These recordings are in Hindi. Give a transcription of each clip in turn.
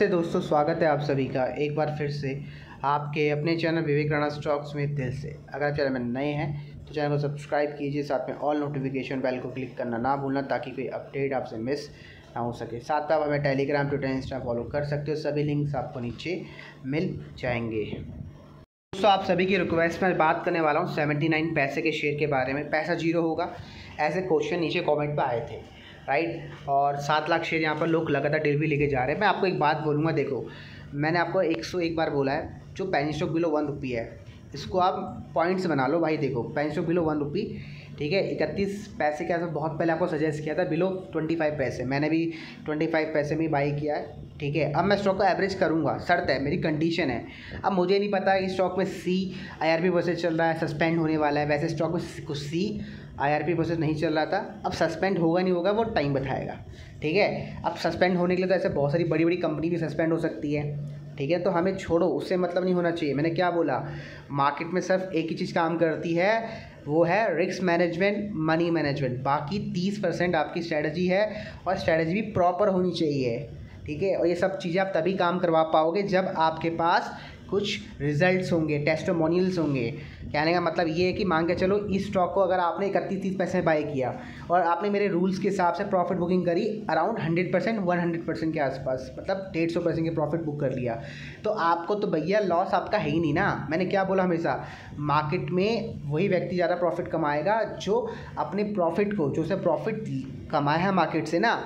नमस्ते दोस्तों, स्वागत है आप सभी का एक बार फिर से आपके अपने चैनल विवेक राणा स्टॉक्स में दिल से। अगर चैनल में नए हैं तो चैनल को सब्सक्राइब कीजिए, साथ में ऑल नोटिफिकेशन बेल को क्लिक करना ना भूलना ताकि कोई अपडेट आपसे मिस ना हो सके। साथ में आप हमें टेलीग्राम, ट्विटर, इंस्टा फॉलो कर सकते हो, सभी लिंक्स आपको नीचे मिल जाएंगे। दोस्तों, आप सभी की रिक्वेस्ट में बात करने वाला हूँ 79 पैसे के शेयर के बारे में। पैसा जीरो होगा ऐसे क्वेश्चन नीचे कमेंट पे आए थे, राइट। और 7 लाख शेयर यहाँ पर लोग लगातार डेली लेके जा रहे हैं। मैं आपको एक बात बोलूँगा, देखो मैंने आपको 101 बार बोला है, जो पेनी स्टॉक बिलो 1 रुपी है इसको आप पॉइंट्स बना लो भाई। देखो पेनी स्टॉक बिलो 1 रुपी, ठीक है। 31 पैसे के आसपास बहुत पहले आपको सजेस्ट किया था बिलो 25 पैसे, मैंने भी 25 पैसे में बाई किया है, ठीक है। अब मैं स्टॉक को एवरेज करूँगा, शर्त है, मेरी कंडीशन है। अब मुझे नहीं पता कि स्टॉक में CIRP प्रोसेस चल रहा है, सस्पेंड होने वाला है। वैसे स्टॉक में कुछ CIRP प्रोसेस नहीं चल रहा था, अब सस्पेंड होगा नहीं होगा वो टाइम बताएगा, ठीक है। अब सस्पेंड होने के लिए तो ऐसे बहुत सारी बड़ी बड़ी कंपनी भी सस्पेंड हो सकती है, ठीक है। तो हमें छोड़ो, उससे मतलब नहीं होना चाहिए। मैंने क्या बोला, मार्केट में सिर्फ एक ही चीज़ काम करती है, वो है रिस्क मैनेजमेंट, मनी मैनेजमेंट। बाकी 30% आपकी स्ट्रैटेजी है और स्ट्रैटेजी भी प्रॉपर होनी चाहिए, ठीक है। और ये सब चीज़ें आप तभी काम करवा पाओगे जब आपके पास कुछ रिजल्ट्स होंगे, टेस्टिमोनियल्स होंगे। कहने का मतलब ये है कि मान के चलो इस स्टॉक को अगर आपने 31-30 पैसे में बाई किया और आपने मेरे रूल्स के हिसाब से प्रॉफिट बुकिंग करी अराउंड 100%, 100% के आसपास, मतलब 150% की प्रॉफिट बुक कर लिया, तो आपको तो भैया लॉस आपका है ही नहीं ना। मैंने क्या बोला, हमेशा मार्केट में वही व्यक्ति ज़्यादा प्रॉफिट कमाएगा जो अपने प्रॉफिट को, जो उसे प्रॉफिट कमाया है मार्केट से ना,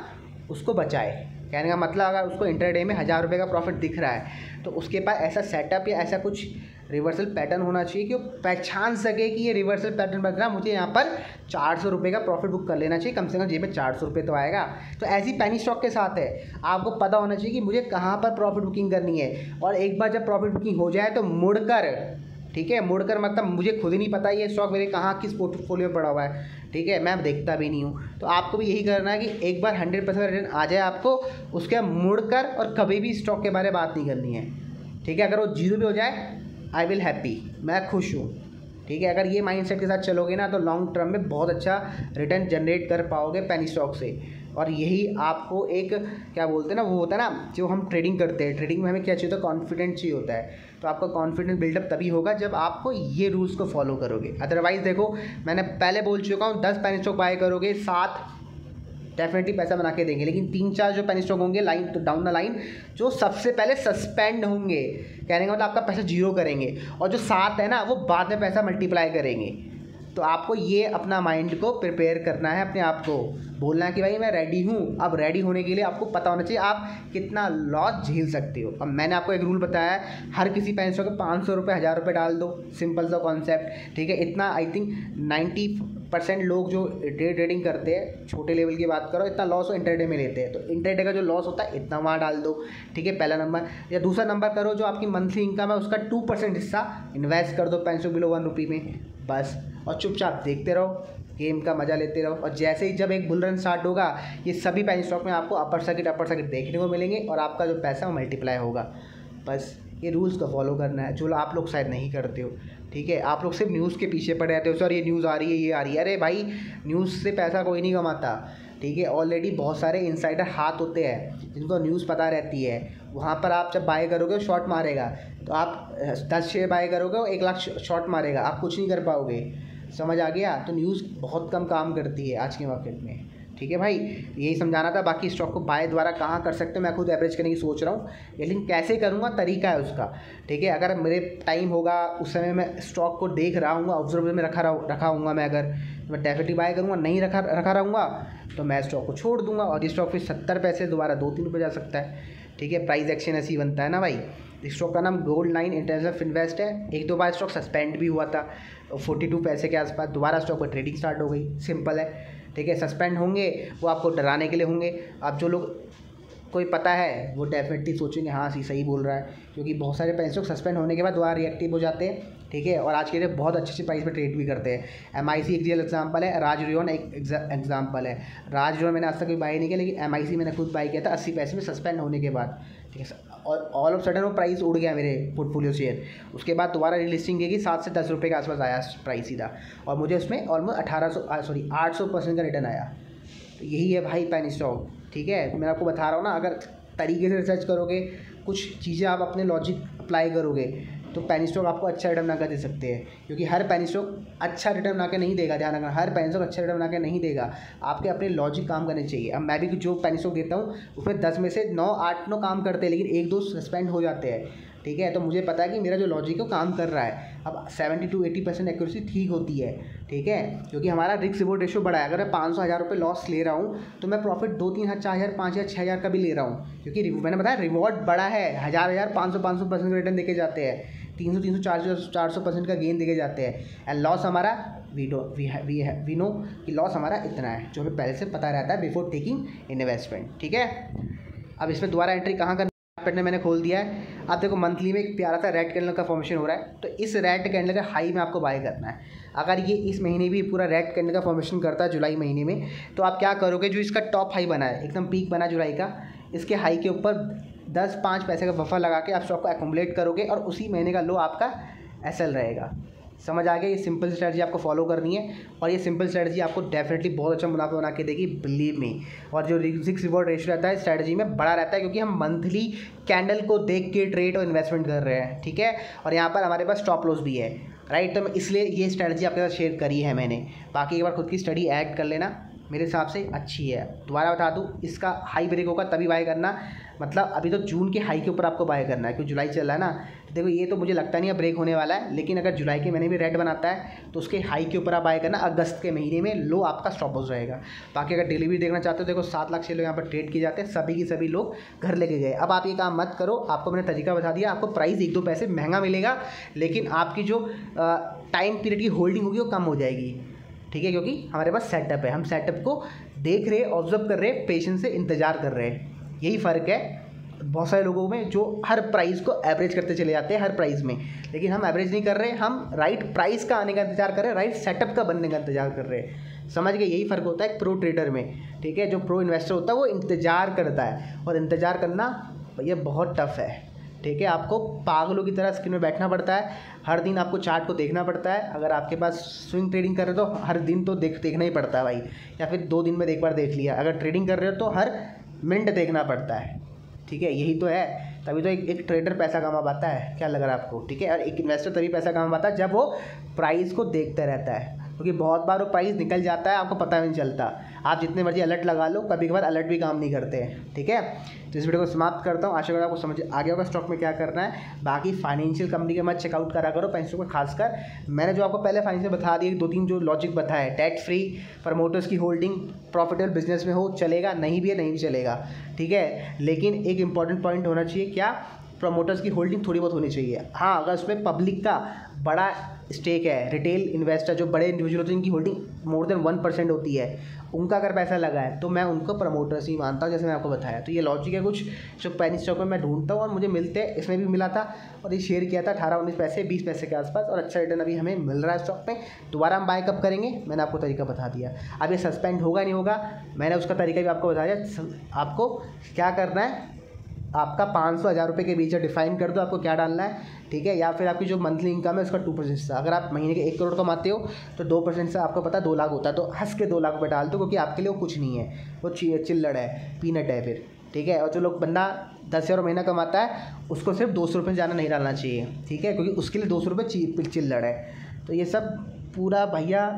उसको बचाए। कहने का मतलब अगर उसको इंटरडे में 1000 रुपये का प्रॉफिट दिख रहा है तो उसके पास ऐसा सेटअप या ऐसा कुछ रिवर्सल पैटर्न होना चाहिए कि वो पहचान सके कि ये रिवर्सल पैटर्न बन रहा, मुझे यहाँ पर 400 रुपये का प्रॉफिट बुक कर लेना चाहिए, कम से कम जेब में 400 रुपये तो आएगा। तो ऐसी पेनी स्टॉक के साथ है, आपको पता होना चाहिए कि मुझे कहाँ पर प्रॉफिट बुकिंग करनी है। और एक बार जब प्रॉफिट बुकिंग हो जाए तो मुड़कर, ठीक है, मुड़कर मतलब मुझे खुद ही नहीं पता ये स्टॉक मेरे कहाँ किस पोर्टफोलियो में पड़ा हुआ है, ठीक है, मैं देखता भी नहीं हूँ। तो आपको भी यही करना है कि एक बार 100% रिटर्न आ जाए आपको, उसके बाद मुड़कर और कभी भी स्टॉक के बारे में बात नहीं करनी है, ठीक है। अगर वो जीरो भी हो जाए आई विल हैप्पी, मैं खुश हूँ, ठीक है। अगर ये माइंडसेट के साथ चलोगे ना तो लॉन्ग टर्म में बहुत अच्छा रिटर्न जनरेट कर पाओगे पेनी स्टॉक से। और यही आपको एक क्या बोलते हैं ना, वो होता है ना, जो हम ट्रेडिंग करते हैं, ट्रेडिंग में हमें क्या चाहिए होता है, कॉन्फिडेंस चाहिए होता है। तो आपका कॉन्फिडेंस बिल्डअप तभी होगा जब आपको ये रूल्स को फॉलो करोगे। अदरवाइज़ देखो, मैंने पहले बोल चुका हूँ, 10 पेनी स्टॉक बाय करोगे, 7 डेफिनेटली पैसा बना के देंगे, लेकिन 3-4 जो पेनी स्टॉक होंगे लाइन तो डाउन द लाइन, जो सबसे पहले सस्पेंड होंगे, कहने का मतलब आपका पैसा जीरो करेंगे, और जो 7 है ना वो बाद में पैसा मल्टीप्लाई करेंगे। तो आपको ये अपना माइंड को प्रिपेयर करना है, अपने आप को बोलना है कि भाई मैं रेडी हूँ। अब रेडी होने के लिए आपको पता होना चाहिए आप कितना लॉस झेल सकते हो। अब मैंने आपको एक रूल बताया है, हर किसी पेनी स्टॉक में 500 रुपये, 1000 रुपये डाल दो, सिंपल सा कॉन्सेप्ट, ठीक है। इतना आई थिंक 90% लोग जो डे ट्रेडिंग करते हैं, छोटे लेवल की बात करो, इतना लॉस वो इंटरडे में लेते हैं। तो इंटरडे का जो लॉस होता है इतना वहाँ डाल दो, ठीक है, पहला नंबर। या दूसरा नंबर करो, जो आपकी मंथली इनकम है उसका 2% हिस्सा इन्वेस्ट कर दो पेनी स्टॉक बिलो 1 रुपी में, बस। और चुपचाप देखते रहो, गेम का मज़ा लेते रहो। और जैसे ही जब एक बुल रन स्टार्ट होगा, ये सभी पेनी स्टॉक में आपको अपर सर्किट देखने को मिलेंगे और आपका जो पैसा है वो मल्टीप्लाई होगा। बस ये रूल्स को फॉलो करना है, जो आप लोग शायद नहीं करते हो, ठीक है। आप लोग सिर्फ न्यूज़ के पीछे पड़े रहते हो, सर ये न्यूज़ आ रही है, ये आ रही है। अरे भाई, न्यूज़ से पैसा कोई नहीं कमाता, ठीक है। ऑलरेडी बहुत सारे इनसाइडर हाथ होते हैं जिनको न्यूज़ पता रहती है। वहाँ पर आप जब बाय करोगे शॉर्ट मारेगा, तो आप 10 शेयर बाय करोगे, वो 1 लाख शॉर्ट मारेगा, आप कुछ नहीं कर पाओगे, समझ आ गया। तो न्यूज़ बहुत कम काम करती है आज के मार्केट में, ठीक है भाई। यही समझाना था। बाकी स्टॉक को बाय द्वारा कहाँ कर सकते हो, मैं खुद एवरेज करने की सोच रहा हूँ, लेकिन कैसे करूँगा तरीका है उसका, ठीक है। अगर मेरे टाइम होगा उस समय मैं स्टॉक को देख रहा हूँ, ऑब्जर्वेशन में रखा हूँगा मैं, अगर मैं डेफिनेटली बाय करूँगा, नहीं रखा रहूँगा तो मैं स्टॉक को छोड़ दूँगा। और ये स्टॉक फिर 70 पैसे दोबारा 2-3 रुपये जा सकता है, ठीक है। प्राइस एक्शन ऐसे ही बनता है ना भाई। इस स्टॉक का नाम गोल्ड लाइन इंटरनेशनल फिनवेस्ट है। 1-2 बार स्टॉक सस्पेंड भी हुआ था, 42 पैसे के आसपास, दोबारा स्टॉक पर ट्रेडिंग स्टार्ट हो गई, सिंपल है, ठीक है। सस्पेंड होंगे वो आपको डराने के लिए होंगे। अब जो लोग कोई पता है वो डेफिनेटली सोचेंगे हाँ सही बोल रहा है, क्योंकि बहुत सारे पेनी स्टॉक सस्पेंड होने के बाद दोबारा रिएक्टिव हो जाते हैं, ठीक है। और आज के लिए बहुत अच्छी प्राइस पे ट्रेड भी करते हैं। MIC एक रियल एग्जांपल है, राज रियोन एक एग्जांपल है। राज रियोन मैंने आज तक कोई बाई नहीं किया, लेकिन MIC मैंने खुद बाई किया था 80 पैसे में सस्पेंड होने के बाद, ठीक है। और ऑल ऑफ सडन वो प्राइस उड़ गया मेरे पोर्टफोलियो शेयर। उसके बाद दोबारा रिलिस्टिंग की 7 से 10 रुपये के आसपास आया प्राइस सीधा, और मुझे उसमें ऑलमोस्ट 800% का रिटर्न आया। तो यही है भाई पेनी स्टॉक, ठीक है। मैं आपको बता रहा हूँ ना, अगर तरीके से रिसर्च करोगे, कुछ चीज़ें आप अपने लॉजिक अप्लाई करोगे, तो पेनी स्टॉक आपको अच्छा रिटर्न बना कर दे सकते हैं। क्योंकि हर पेनी स्टॉक अच्छा रिटर्न बना के नहीं देगा, ध्यान रखना, हर पेनी स्टॉक अच्छा रिटर्न बना के नहीं देगा। आपके अपने लॉजिक काम करने चाहिए। अब मैं भी जो पेनी स्टॉक देता हूँ उसमें 10 में से 9-8 काम करते हैं, लेकिन 1-2 सस्पेंड हो जाते हैं, ठीक है। तो मुझे पता है कि मेरा जो लॉजिक है वो काम कर रहा है। अब 70-80% एक्यूरेसी ठीक होती है, ठीक है, क्योंकि हमारा रिस्क रिवॉर्ड रेशियो बड़ा है। अगर मैं 500-1000 रुपये लॉस ले रहा हूँ तो मैं प्रॉफिट 2-3 4,000 5,000 6,000 का भी ले रहा हूँ, क्योंकि मैंने बताया रिवॉर्ड बड़ा है। 1,000 500% का रिटर्न देके जाते हैं, 300 400% का गेन देके जाते हैं। एंड लॉस हमारा वी नो कि लॉस हमारा इतना है, जो हमें पहले से पता रहता है बिफोर टेकिंग इन्वेस्टमेंट, ठीक है। अब इसमें दोबारा एंट्री कहाँ करना ने मैंने खोल दिया है। आप देखो मंथली में एक प्यारा सा रेड कैंडल का फॉर्मेशन हो रहा है, तो इस रेड कैंडल का हाई में आपको बाय करना है। अगर ये इस महीने भी पूरा रेड कैंडल का फॉर्मेशन करता है जुलाई महीने में, तो आप क्या करोगे, जो इसका टॉप हाई बना है, एकदम पीक बना जुलाई का, इसके हाई के ऊपर 10-5 पैसे का बफर लगा के आप स्टॉक को एक्यूमुलेट करोगे और उसी महीने का लो आपका एसएल रहेगा। समझ आ गया। ये सिंपल स्ट्रेटजी आपको फॉलो करनी है और ये सिंपल स्ट्रेटजी आपको डेफिनेटली बहुत अच्छा मुनाफा बना के देगी, बिलीव मी। और जो रिस्क रिवॉर्ड रेशियो रहता है स्ट्रेटजी में बड़ा रहता है, क्योंकि हम मंथली कैंडल को देख के ट्रेड और इन्वेस्टमेंट कर रहे हैं, ठीक है। और यहाँ पर हमारे पास स्टॉप लॉस भी है, राइट। तो इसलिए ये स्ट्रेटजी आपके साथ शेयर करी है मैंने। बाकी एक बार खुद की स्टडी ऐड कर लेना, मेरे हिसाब से अच्छी है। दोबारा बता दूँ, इसका हाई ब्रेक होगा तभी बाय करना, मतलब अभी तो जून के हाई के ऊपर आपको बाय करना है, क्योंकि जुलाई चल रहा है ना। देखो ये तो मुझे लगता नहीं है ब्रेक होने वाला है, लेकिन अगर जुलाई के महीने में रेड बनाता है तो उसके हाई के ऊपर आप बाय करना। अगस्त के महीने में लो आपका स्टॉप लॉस रहेगा। बाकी अगर डिलीवरी देखना चाहते हो, देखो 7 लाख शेयर यहाँ पर ट्रेड किए जाते हैं, सभी के सभी लोग घर लेके गए। अब आप ये काम मत करो, आपको मैंने तरीका बता दिया। आपको प्राइस 1-2 पैसे महंगा मिलेगा, लेकिन आपकी जो टाइम पीरियड की होल्डिंग होगी वो कम हो जाएगी, ठीक है, क्योंकि हमारे पास सेटअप है। हम सेटअप को देख रहे, ऑब्जर्व कर रहे, पेशेंस से इंतजार कर रहे हैं। यही फ़र्क है बहुत सारे लोगों में, जो हर प्राइस को एवरेज करते चले जाते हैं हर प्राइस में, लेकिन हम एवरेज नहीं कर रहे, हम राइट प्राइस का आने का इंतजार कर रहे हैं, राइट सेटअप का बनने का इंतजार कर रहे हैं। समझ गए। यही फ़र्क होता है एक प्रो ट्रेडर में, ठीक है। जो प्रो इन्वेस्टर होता है वो इंतज़ार करता है, और इंतज़ार करना ये बहुत टफ है, ठीक है। आपको पागलों की तरह स्क्रीन में बैठना पड़ता है, हर दिन आपको चार्ट को देखना पड़ता है। अगर आपके पास स्विंग ट्रेडिंग कर रहे हो तो हर दिन तो देखना ही पड़ता है भाई, या फिर 2 दिन में एक बार देख लिया। अगर ट्रेडिंग कर रहे हो तो हर मिनट देखना पड़ता है, ठीक है। यही तो है, तभी तो एक ट्रेडर पैसा कमा पाता है, क्या लग रहा है आपको, ठीक है। और एक इन्वेस्टर तभी पैसा कमा पाता है जब वो प्राइस को देखते रहता है, क्योंकि बहुत बार वो प्राइस निकल जाता है, आपको पता भी नहीं चलता। आप जितने मर्जी अलर्ट लगा लो, कभी कभार अलर्ट भी काम नहीं करते हैं, ठीक है। तो इस वीडियो को समाप्त करता हूँ। आशा करता हूँ आपको समझ आ गया होगा स्टॉक में क्या करना है। बाकी फाइनेंशियल कंपनी के मत चेकआउट करा करो पैसों को, खासकर मैंने जो आपको पहले फाइनेंशियल बता दिए, 2-3 जो लॉजिक बताया, डेट फ्री, प्रमोटर्स की होल्डिंग, प्रॉफिटेबल बिजनेस में हो चलेगा, नहीं भी है नहीं भी चलेगा, ठीक है। लेकिन एक इंपॉर्टेंट पॉइंट होना चाहिए, क्या, प्रमोटर्स की होल्डिंग थोड़ी बहुत होनी चाहिए। हाँ, अगर उसमें पब्लिक का बड़ा स्टेक है, रिटेल इन्वेस्टर जो बड़े इंडिविजुअल होते हैं जिनकी होल्डिंग मोर देन 1% होती है, उनका अगर पैसा लगा है तो मैं उनको प्रमोटर्स ही मानता हूँ, जैसे मैं आपको बताया। तो ये लॉजिक है कुछ जो पेनी स्टॉक में मैं ढूंढता हूँ और मुझे मिलते हैं। इसमें भी मिला था और ये शेयर किया था 18-19 पैसे 20 पैसे के आसपास, और अच्छा रिटर्न अभी हमें मिल रहा है स्टॉक में। दोबारा हम बाय कब करेंगे मैंने आपको तरीका बता दिया। अब ये सस्पेंड होगा नहीं होगा मैंने उसका तरीका भी आपको बताया। आपको क्या करना है, आपका 500-1000 रुपये के बीच डिफाइन कर दो आपको क्या डालना है, ठीक है। या फिर आपकी जो मंथली इनकम है उसका 2% से, अगर आप महीने के 1 करोड़ कमाते हो तो 2% से आपको पता 2 लाख होता है, तो हंस के 2 लाख रुपये डाल दो, क्योंकि आपके लिए वो कुछ नहीं है, वो चिल्लड़ है, पीनट है फिर, ठीक है। और जो लोग बंदा 10,000 महीना कमाता है उसको सिर्फ 200 रुपये ज़्यादा नहीं डालना चाहिए, ठीक है, क्योंकि उसके लिए 200 रुपये चिल्लड़ है। तो ये सब पूरा भैया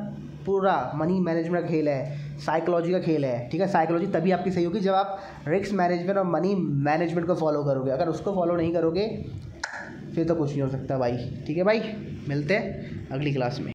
पूरा मनी मैनेजमेंट का खेल है, साइकोलॉजी का खेल है, ठीक है। साइकोलॉजी तभी आपकी सही होगी जब आप रिस्क मैनेजमेंट और मनी मैनेजमेंट को फॉलो करोगे। अगर उसको फॉलो नहीं करोगे फिर तो कुछ नहीं हो सकता भाई, ठीक है भाई। मिलते हैं अगली क्लास में।